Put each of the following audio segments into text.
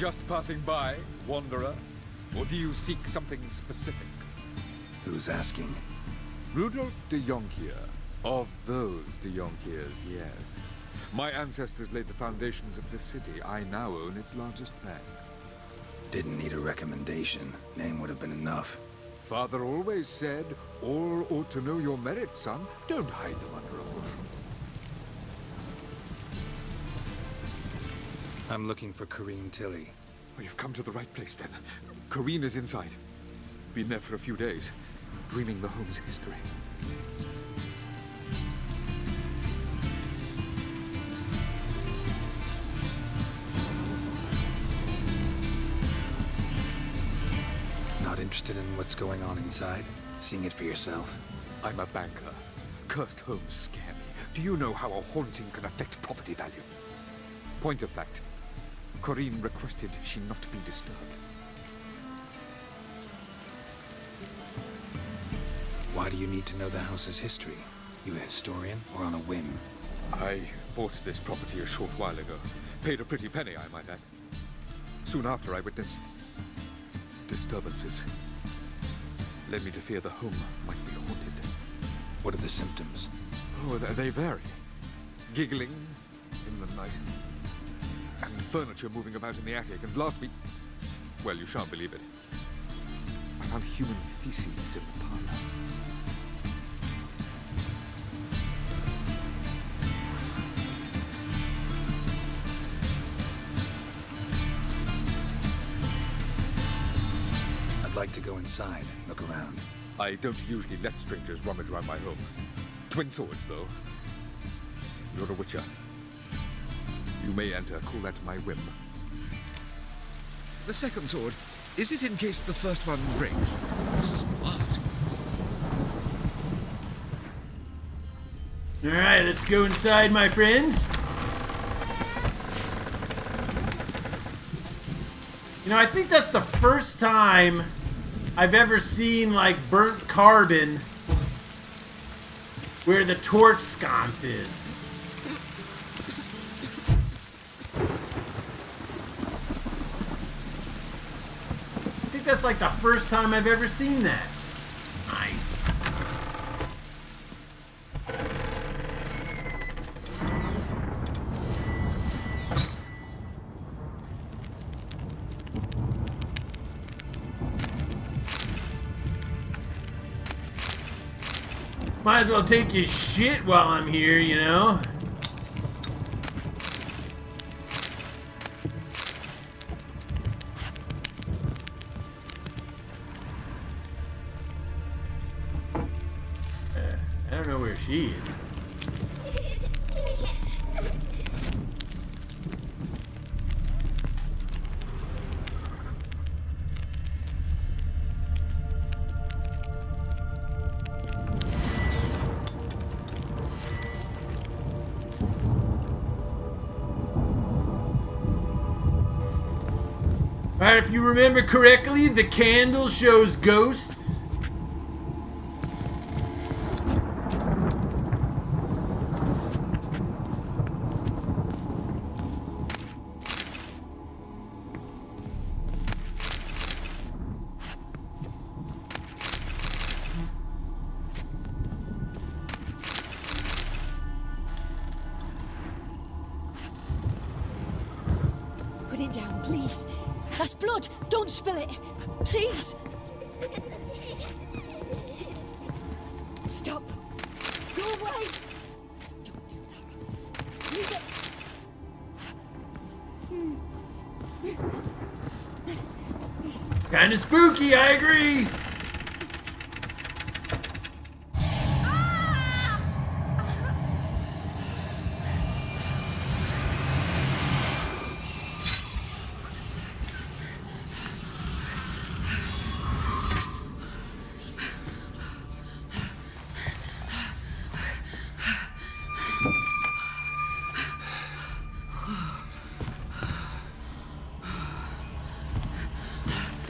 Just passing by, wanderer? Or do you seek something specific? Who's asking? Rudolf de Jonkier. Of those de Jonkiers, yes. My ancestors laid the foundations of this city. I now own its largest bank. Didn't need a recommendation. Name would have been enough. Father always said, all ought to know your merits, son. Don't hide them under a bushel. I'm looking for Corinne Tilly. Oh, you've come to the right place, then. Corinne is inside. Been there for a few days, dreaming the home's history. Not interested in what's going on inside? Seeing it for yourself? I'm a banker. Cursed homes scare me. Do you know how a haunting can affect property value? Point of fact, Corinne requested she not be disturbed. Why do you need to know the house's history? You a historian, or on a whim? I bought this property a short while ago. Paid a pretty penny, I might add. Soon after, I witnessed disturbances. Led me to fear the home might be haunted. What are the symptoms? Oh, they vary. Giggling in the night. And furniture moving about in the attic. And last week... Well, you shan't believe it. I found human feces in the parlor. I'd like to go inside, look around. I don't usually let strangers rummage around my home. Twin swords, though. You're a witcher. You may enter, call that my whim. The second sword, is it in case the first one breaks? Smart. Alright, let's go inside, my friends. You know, I think that's the first time I've ever seen, like, burnt carbon where the torch sconce is. I think that's like the first time I've ever seen that. Nice. Might as well take your shit while I'm here, you know? I don't know where she is. Alright, if you remember correctly, the candle shows ghosts. Put it down, please. That's blood. Don't spill it. Please. Stop. Go away. Don't do that. Leave it. Kinda spooky, I agree.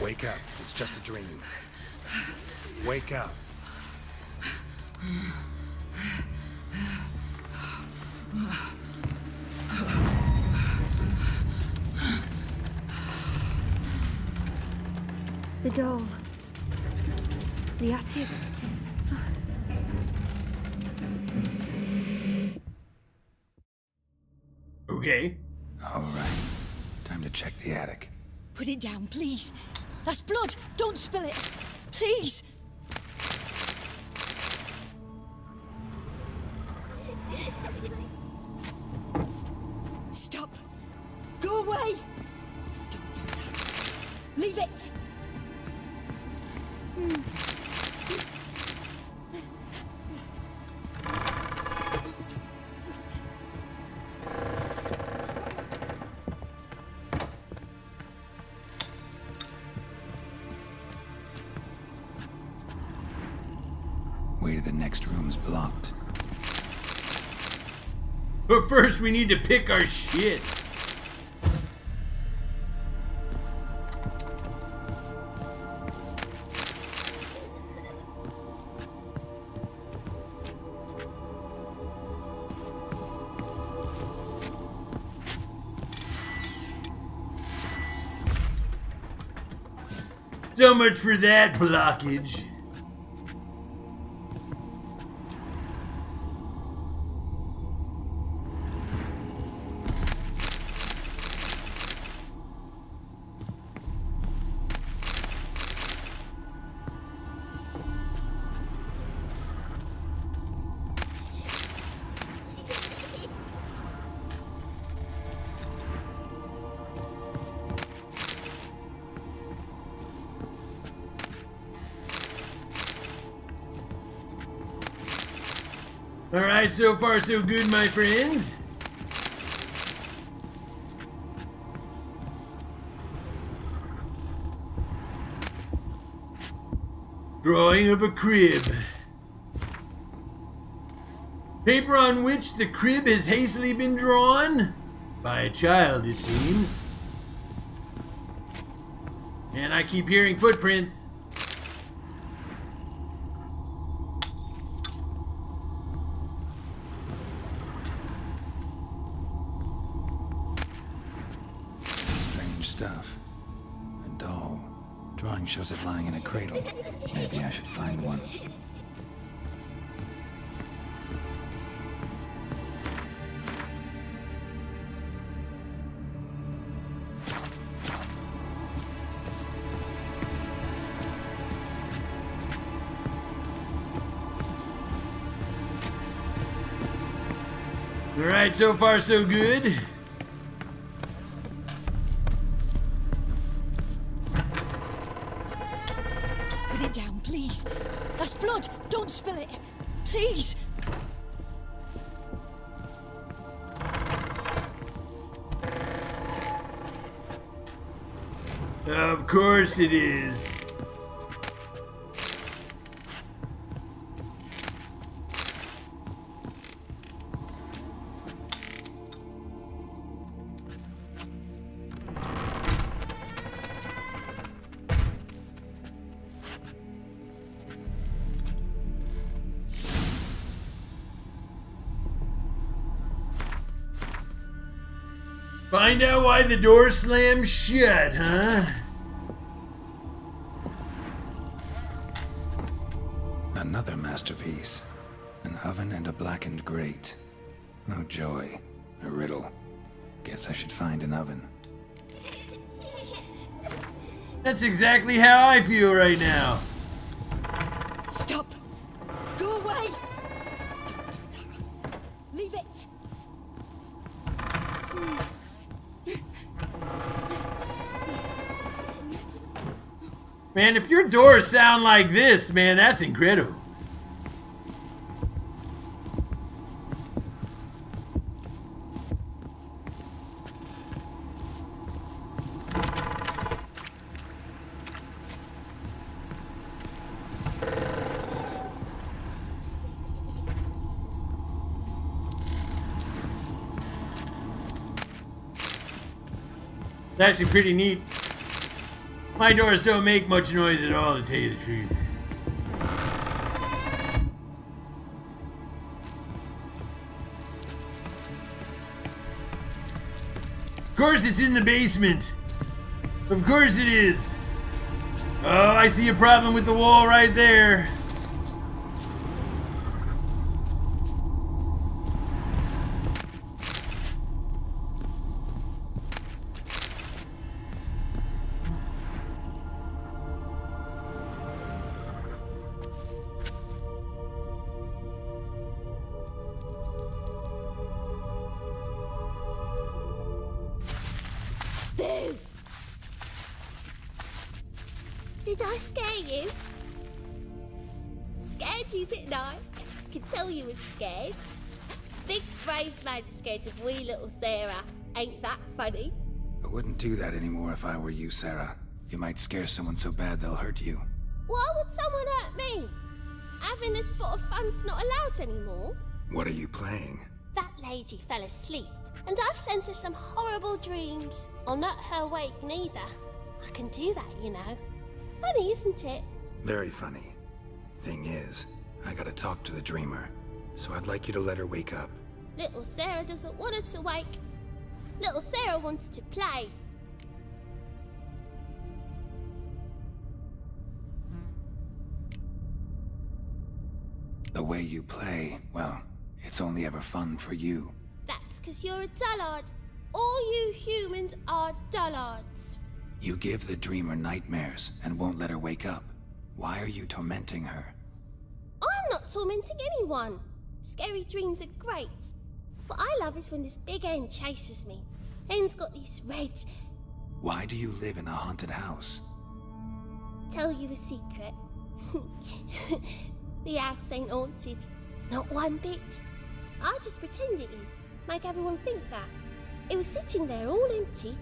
Wake up. It's just a dream. Wake up. doll. The attic. Okay. All right. Time to check the attic. Put it down, please. That's blood. Don't spill it. Please. Stop. Go away. Don't do that. Leave it. Way to the next room's blocked. But first we need to pick our shit. So much for that blockage. Alright, so far so good, my friends. Drawing of a crib. Paper on which the crib has hastily been drawn? By a child, it seems. And I keep hearing footprints. Stuff. A doll. Drawing shows it lying in a cradle. Maybe I should find one. Alright, so far so good. Please. That's blood. Don't spill it. Please. Of course it is. Find out why the door slammed shut, huh? Another masterpiece. An oven and a blackened grate. Oh joy. A riddle. Guess I should find an oven. That's exactly how I feel right now. Stop. Go away. Don't do that. Leave it. Man, if your doors sound like this, man, that's incredible. It's actually pretty neat. My doors don't make much noise at all, to tell you the truth. Of course it's in the basement. Of course it is. Oh, I see a problem with the wall right there. Boo! Did I scare you? Scared you, didn't I? I can tell you was scared. Big brave man scared of wee little Sarah. Ain't that funny? I wouldn't do that anymore if I were you, Sarah. You might scare someone so bad they'll hurt you. Why would someone hurt me? Having a spot of fun's not allowed anymore. What are you playing? That lady fell asleep, and I've sent her some horrible dreams. I'll not her wake neither. I can do that, you know. Funny, isn't it? Very funny. Thing is, I gotta talk to the dreamer, so I'd like you to let her wake up. Little Sarah doesn't want her to wake. Little Sarah wants to play. The way you play, well, it's only ever fun for you. That's 'cause you're a dullard. All you humans are dullards. You give the dreamer nightmares and won't let her wake up. Why are you tormenting her? I'm not tormenting anyone. Scary dreams are great. What I love is when this big hen chases me. Hen's got these red... Why do you live in a haunted house? Tell you a secret. The house ain't haunted. Not one bit. I just pretend it is. Make everyone think that. It was sitting there all empty,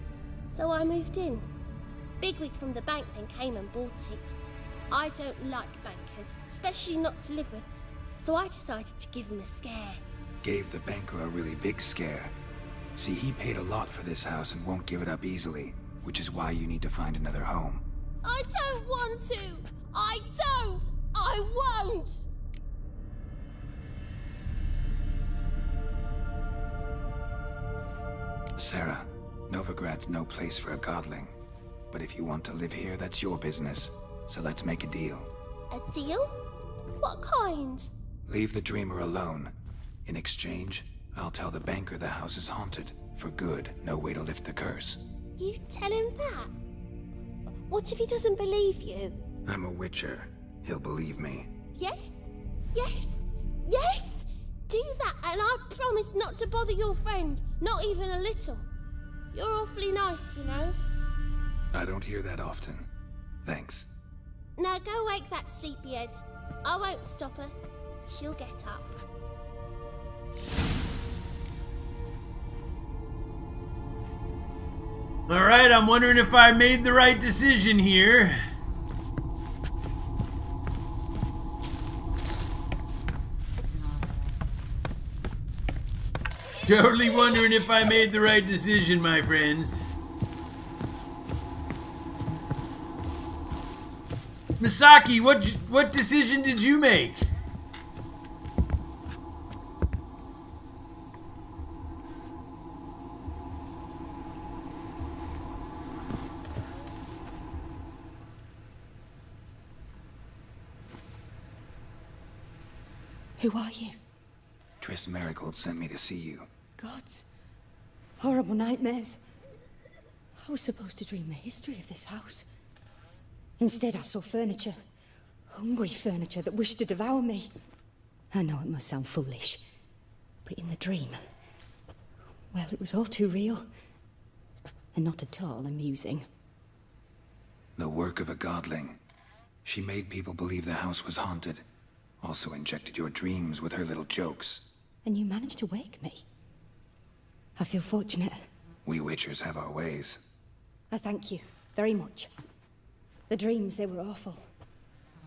so I moved in. Bigwig from the bank then came and bought it. I don't like bankers, especially not to live with, so I decided to give him a scare. Gave the banker a really big scare. See, he paid a lot for this house and won't give it up easily, which is why you need to find another home. I don't want to! I don't! I won't! Sarah, Novigrad's no place for a godling. But if you want to live here, that's your business. So let's make a deal. A deal? What kind? Leave the dreamer alone. In exchange, I'll tell the banker the house is haunted. For good, no way to lift the curse. You tell him that? What if he doesn't believe you? I'm a witcher. He'll believe me. Yes? Yes? Yes! Do that and I promise not to bother your friend. Not even a little. You're awfully nice, you know. I don't hear that often. Thanks. Now go wake that sleepyhead. I won't stop her. She'll get up. Alright, I'm wondering if I made the right decision here. Totally wondering if I made the right decision, my friends. Misaki, what decision did you make? Who are you? Triss Merigold sent me to see you. Gods. Horrible nightmares. I was supposed to dream the history of this house. Instead, I saw furniture. Hungry furniture that wished to devour me. I know it must sound foolish, but in the dream, well, it was all too real. And not at all amusing. The work of a godling. She made people believe the house was haunted. Also injected your dreams with her little jokes. And you managed to wake me. I feel fortunate. We witchers have our ways. I thank you very much. The dreams, they were awful.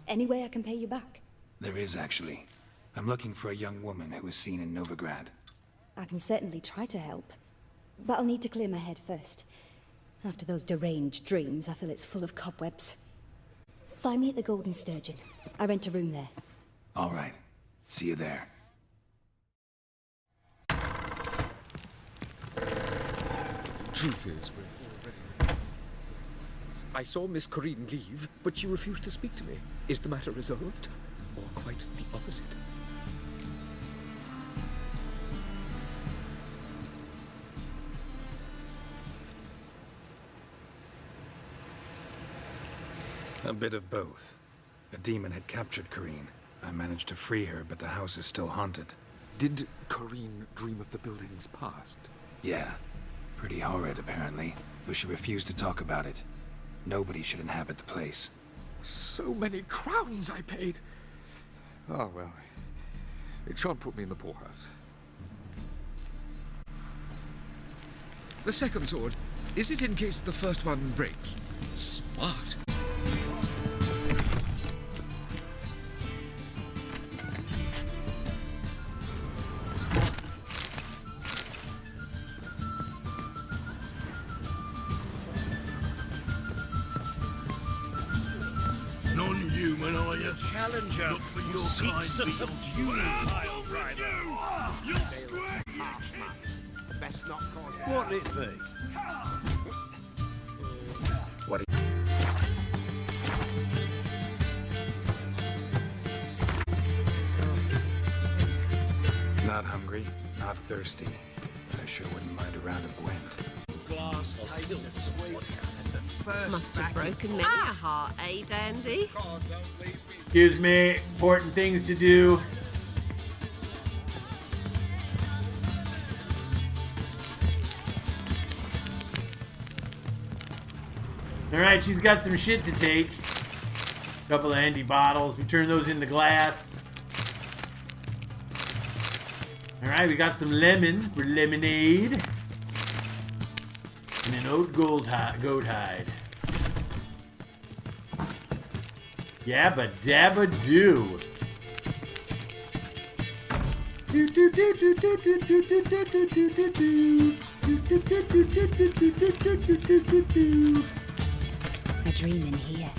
Any way I can pay you back? There is, actually. I'm looking for a young woman who was seen in Novigrad. I can certainly try to help. But I'll need to clear my head first. After those deranged dreams, I feel it's full of cobwebs. Find me at the Golden Sturgeon. I rent a room there. All right. See you there. Truth is, we're already... I saw Miss Corinne leave, but she refused to speak to me. Is the matter resolved? Or quite the opposite? A bit of both. A demon had captured Corinne. I managed to free her, but the house is still haunted. Did Corinne dream of the building's past? Yeah. Pretty horrid, apparently. Though she refused to talk about it. Nobody should inhabit the place. So many crowns I paid! Oh, well. It shan't put me in the poorhouse. The second sword, is it in case the first one breaks? Smart. Non-human, are you? Challenger Look for your seeks kind to subdue pile driver. You'll square Best not cause what it be? What? Not hungry, not thirsty, but I sure wouldn't mind a round of Gwent. Glass tastes as sweet as the first Must have broken many a heart, eh, Dandy? Excuse me, important things to do. Alright, she's got some shit to take. Couple of empty bottles. We turn those into glass. Alright, we got some lemon for lemonade. And an oat goat hide. Yabba dabba do. A dream in here.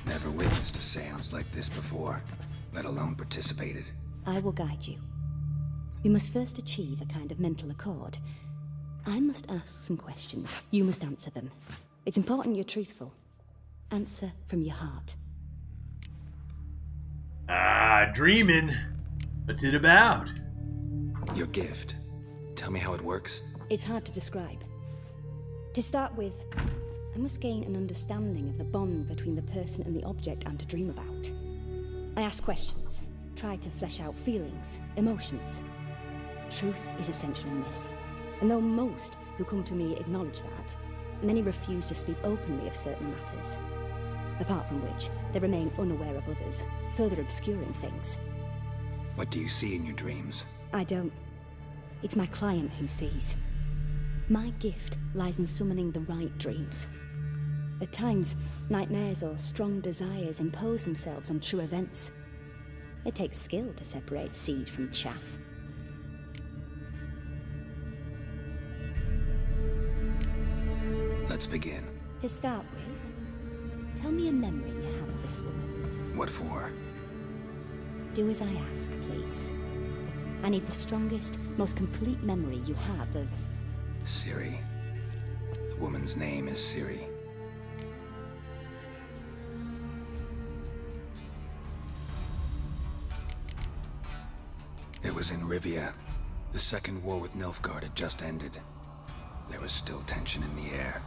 Never witnessed a seance like this before, let alone participated. I will guide you. You must first achieve a kind of mental accord. I must ask some questions. You must answer them. It's important you're truthful. Answer from your heart. Dreaming. What's it about? Your gift. Tell me how it works. It's hard to describe. To start with, I must gain an understanding of the bond between the person and the object I'm to dream about. I ask questions, try to flesh out feelings, emotions. Truth is essential in this. And though most who come to me acknowledge that, many refuse to speak openly of certain matters. Apart from which, they remain unaware of others, further obscuring things. What do you see in your dreams? I don't. It's my client who sees. My gift lies in summoning the right dreams. At times, nightmares or strong desires impose themselves on true events. It takes skill to separate seed from chaff. Let's begin. To start with, tell me a memory you have of this woman. What for? Do as I ask, please. I need the strongest, most complete memory you have of... Ciri. The woman's name is Ciri. It was in Rivia. The second war with Nilfgaard had just ended. There was still tension in the air.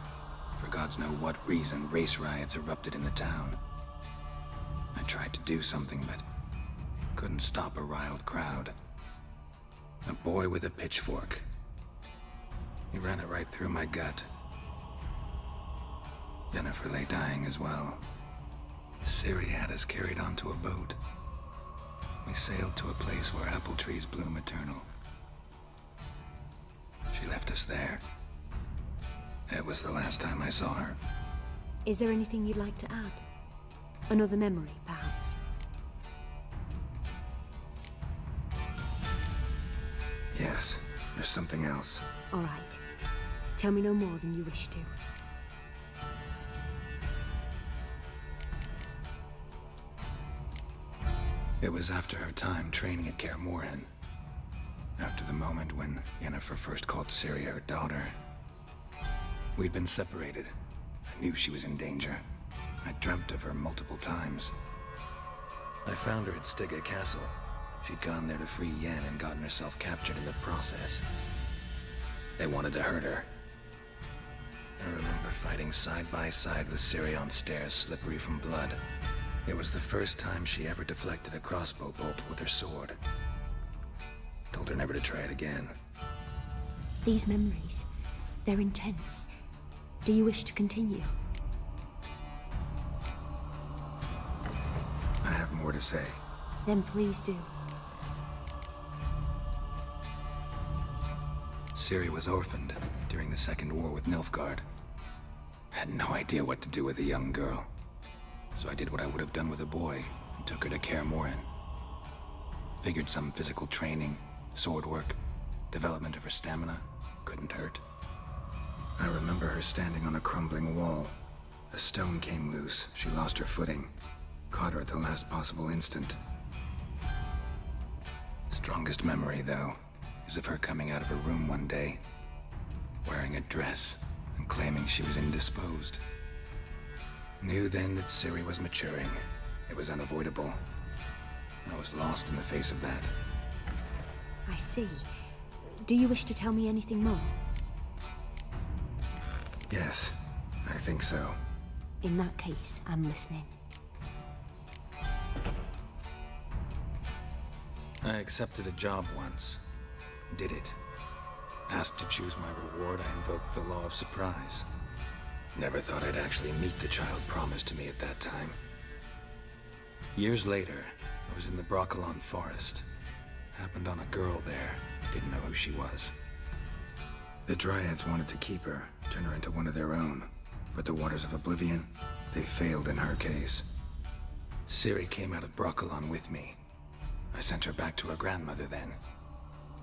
For gods know what reason, race riots erupted in the town. I tried to do something, but couldn't stop a riled crowd. A boy with a pitchfork. He ran it right through my gut. Yennefer lay dying as well. Ciri had us carried onto a boat. We sailed to a place where apple trees bloom eternal. She left us there. It was the last time I saw her. Is there anything you'd like to add? Another memory, perhaps? Yes, there's something else. All right. Tell me no more than you wish to. It was after her time training at Kaer Morhen. After the moment when Yennefer first called Ciri her daughter. We'd been separated. I knew she was in danger. I dreamt of her multiple times. I found her at Stygia Castle. She'd gone there to free Yen and gotten herself captured in the process. They wanted to hurt her. I remember fighting side by side with Ciri on stairs slippery from blood. It was the first time she ever deflected a crossbow bolt with her sword. Told her never to try it again. These memories, they're intense. Do you wish to continue? I have more to say. Then please do. Ciri was orphaned during the Second War with Nilfgaard. Had no idea what to do with a young girl. So I did what I would have done with a boy and took her to Kaer Morhen. Figured some physical training, sword work, development of her stamina couldn't hurt. I remember her standing on a crumbling wall. A stone came loose, she lost her footing. Caught her at the last possible instant. Strongest memory, though, is of her coming out of her room one day, wearing a dress and claiming she was indisposed. Knew then that Ciri was maturing. It was unavoidable. I was lost in the face of that. I see. Do you wish to tell me anything more? Yes, I think so. In that case, I'm listening. I accepted a job once. Did it. Asked to choose my reward, I invoked the law of surprise. Never thought I'd actually meet the child promised to me at that time. Years later, I was in the Broccolon forest. Happened on a girl there. Didn't know who she was. The Dryads wanted to keep her, turn her into one of their own. But the Waters of Oblivion, they failed in her case. Ciri came out of Broccolon with me. I sent her back to her grandmother then.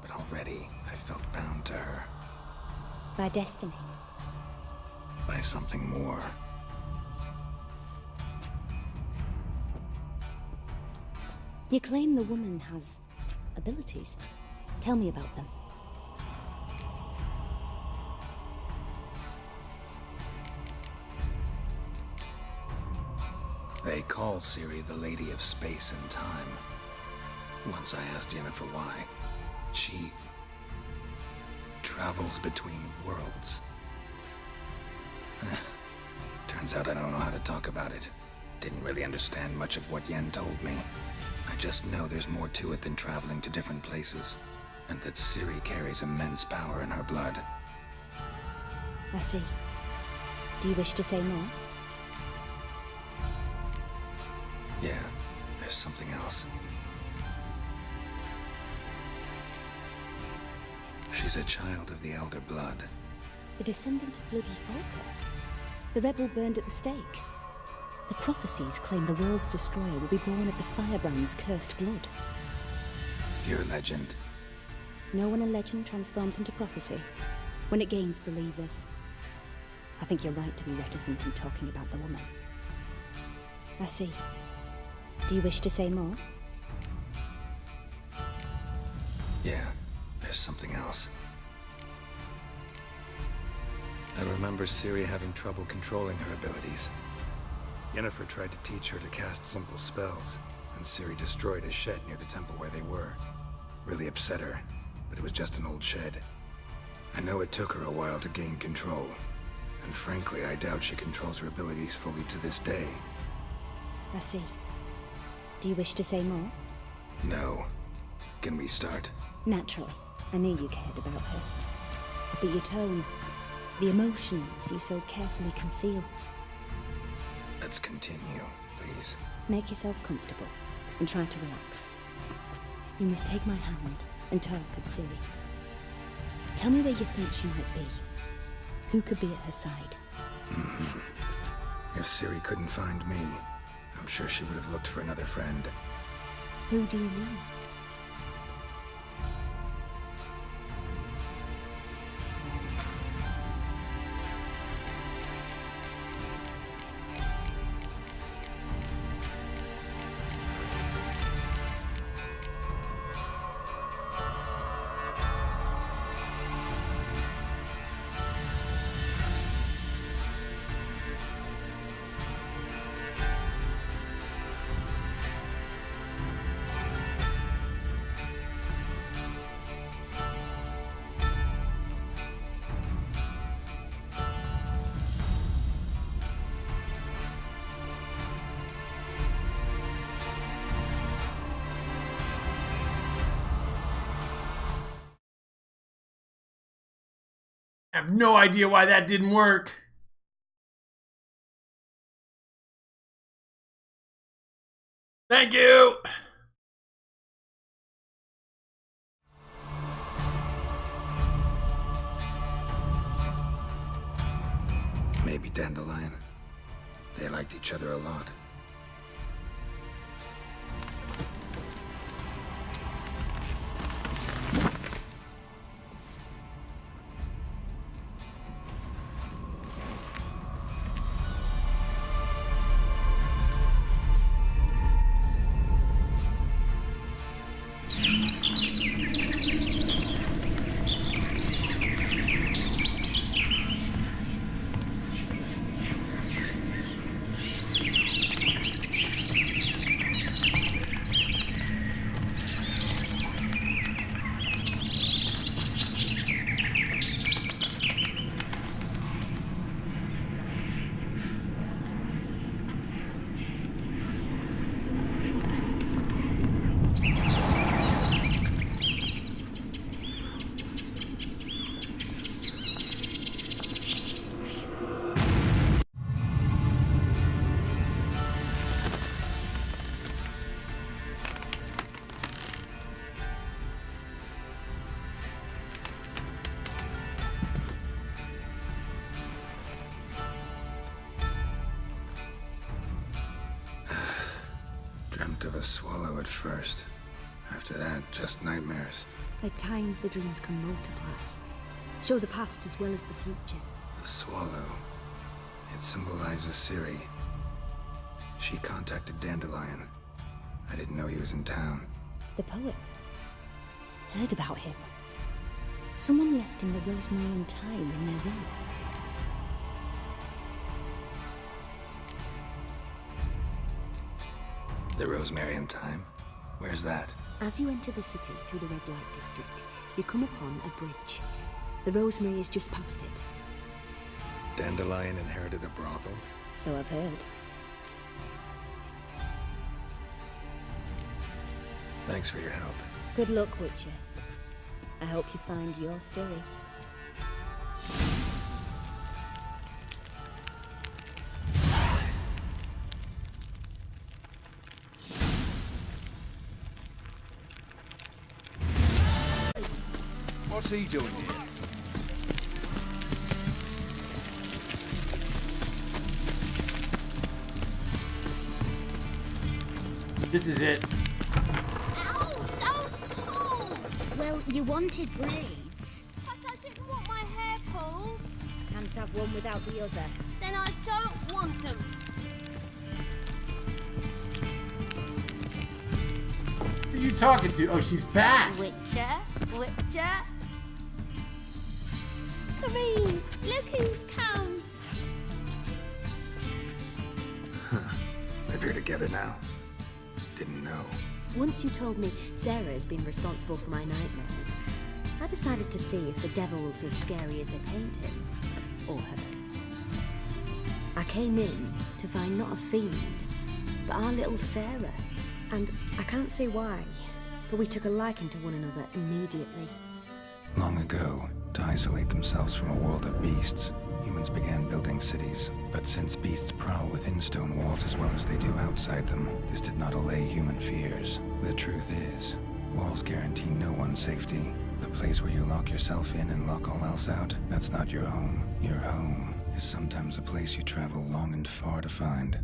But already, I felt bound to her. By destiny. By something more. You claim the woman has abilities. Tell me about them. They call Ciri the Lady of Space and Time. Once I asked Yennefer why. She travels between worlds. Turns out I don't know how to talk about it. Didn't really understand much of what Yen told me. I just know there's more to it than traveling to different places, and that Ciri carries immense power in her blood. I see. Do you wish to say more? Yeah, there's something else. She's a child of the Elder Blood. A descendant of bloody Falker. The rebel burned at the stake. The prophecies claim the world's destroyer will be born of the Firebrand's cursed blood. Pure legend. Know when a legend transforms into prophecy? When it gains believers. I think you're right to be reticent in talking about the woman. I see. Do you wish to say more? Yeah, there's something else. I remember Ciri having trouble controlling her abilities. Yennefer tried to teach her to cast simple spells, and Ciri destroyed a shed near the temple where they were. Really upset her, but it was just an old shed. I know it took her a while to gain control, and frankly, I doubt she controls her abilities fully to this day. I see. Do you wish to say more? No. Can we start? Naturally. I knew you cared about her. But your tone, the emotions you so carefully conceal. Let's continue, please. Make yourself comfortable and try to relax. You must take my hand and talk of Ciri. Tell me where you think she might be. Who could be at her side? If Ciri couldn't find me, I'm sure she would have looked for another friend. Who do you mean? I have no idea why that didn't work. Thank you. Maybe Dandelion. They liked each other a lot. Dreamt of a swallow at first. After that, just nightmares. At times, the dreams can multiply. Show the past as well as the future. The swallow. It symbolizes Ciri. She contacted Dandelion. I didn't know he was in town. The poet. Heard about him. Someone left him the Rosemary time in their room. The Rosemary time? Where's that? As you enter the city through the red light district, you come upon a bridge. The Rosemary is just past it. Dandelion inherited a brothel? So I've heard. Thanks for your help. Good luck, Witcher. I hope you find your Ciri. What's he doing here? This is it. Ow! Don't pull! Well, you wanted braids. But I didn't want my hair pulled. Can't have one without the other. Then I don't want them. Who are you talking to? Oh, she's back. Witcher? Corinne, look who's come. Live here together now? Didn't know. Once you told me Sarah had been responsible for my nightmares, I decided to see if the devil's as scary as they paint him. Or her. I came in to find not a fiend, but our little Sarah. And I can't say why, but we took a liking to one another immediately. Long ago, to isolate themselves from a world of beasts, humans began building cities. But since beasts prowl within stone walls as well as they do outside them, this did not allay human fears. The truth is, walls guarantee no one's safety. The place where you lock yourself in and lock all else out, that's not your home. Your home is sometimes a place you travel long and far to find.